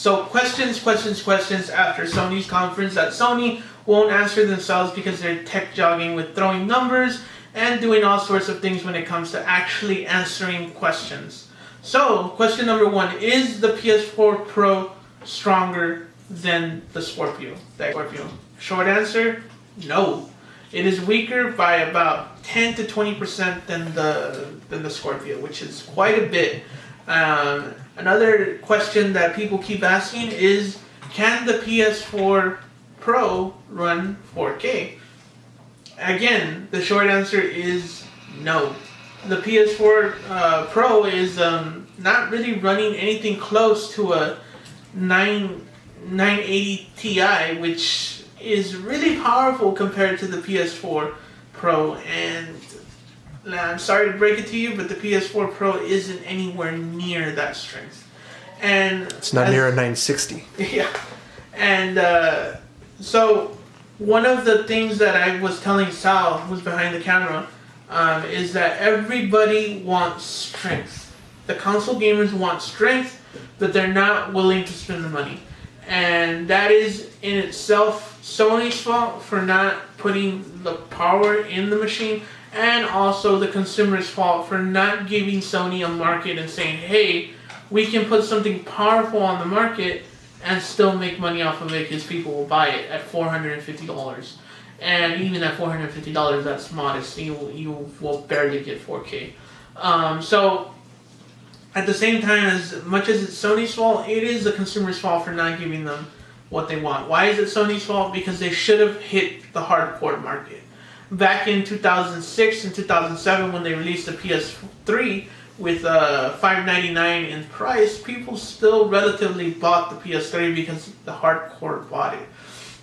So questions after Sony's conference that Sony won't answer themselves because they're tech jogging with throwing numbers and doing all sorts of things when it comes to actually answering questions. So, question number 1, is the PS4 Pro stronger than the Scorpio? Short answer, no. It is weaker by about 10 to 20% than the Scorpio, which is quite a bit. Another question that people keep asking is, can the PS4 Pro run 4K? Again, the short answer is no. The PS4 Pro is not really running anything close to a 980 Ti, which is really powerful compared to the PS4 Pro. And I'm sorry to break it to you, but the PS4 Pro isn't anywhere near that strength. And it's not near a 960. Yeah. And so one of the things that I was telling Sal, who's behind the camera, is that everybody wants strength. The console gamers want strength, but they're not willing to spend the money. And that is in itself Sony's fault for not putting the power in the machine, and also the consumer's fault for not giving Sony a market and saying, hey, we can put something powerful on the market and still make money off of it because people will buy it at $450. And even at $450, that's modest. You will barely get 4K. So at the same time, as much as it's Sony's fault, it is the consumer's fault for not giving them what they want. Why is it Sony's fault? Because they should have hit the hardcore market. Back in 2006 and 2007, when they released the PS3 with $599 in price, people still relatively bought the PS3 because the hardcore bought it.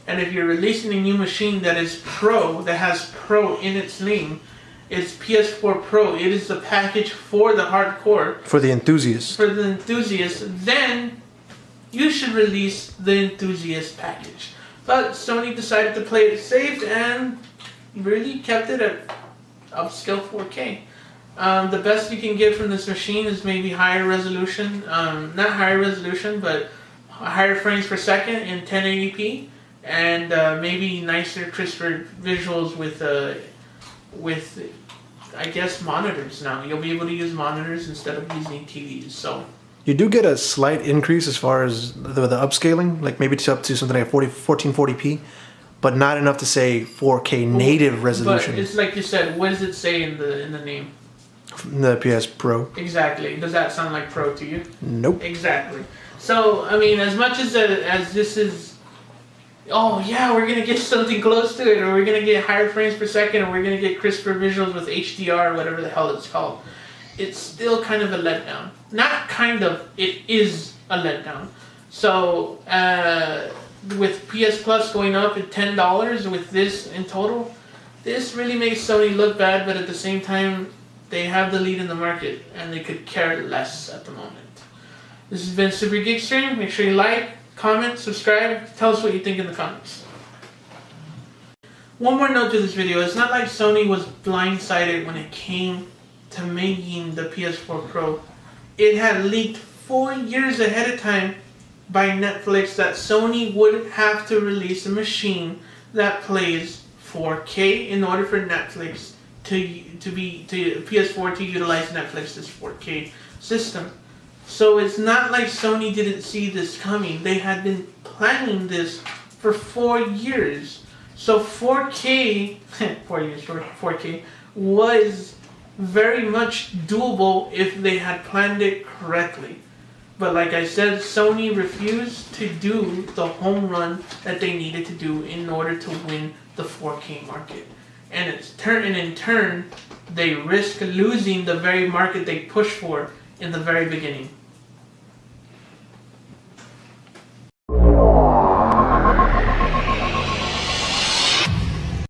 And if you're releasing a new machine that is Pro, that has Pro in its name, it's PS4 Pro, it is the package for the hardcore. For the enthusiasts. For the enthusiasts, then you should release the enthusiast package. But Sony decided to play it safe and really kept it at upscale 4K. The best you can get from this machine is maybe higher resolution, not higher resolution, but higher frames per second in 1080p, and maybe nicer, crisper visuals with I guess monitors now. You'll be able to use monitors instead of using TVs. So you do get a slight increase as far as the upscaling, like maybe it's up to something like 1440p, but not enough to say 4K native resolution. But it's like you said, what does it say in the name? The PS Pro. Exactly. Does that sound like Pro to you? Nope. Exactly. So, I mean, as much as this is, oh yeah, we're going to get something close to it, or we're going to get higher frames per second, or we're going to get crisper visuals with HDR, or whatever the hell it's called, it's still kind of a letdown. Not kind of, it is a letdown. So, with PS Plus going up at $10 with this in total, this really makes Sony look bad, but at the same time, they have the lead in the market, and they could care less at the moment. This has been Super Geek Stream. Make sure you like, comment, subscribe. Tell us what you think in the comments. One more note to this video. It's not like Sony was blindsided when it came to making the PS4 Pro. It had leaked 4 years ahead of time by Netflix that Sony would have to release a machine that plays 4K in order for Netflix to PS4 to utilize Netflix's 4K system. So it's not like Sony didn't see this coming. They had been planning this for 4 years. So 4K, 4 years for 4K, was very much doable if they had planned it correctly. But like I said, Sony refused to do the home run that they needed to do in order to win the 4K market. And in turn, they risk losing the very market they pushed for in the very beginning.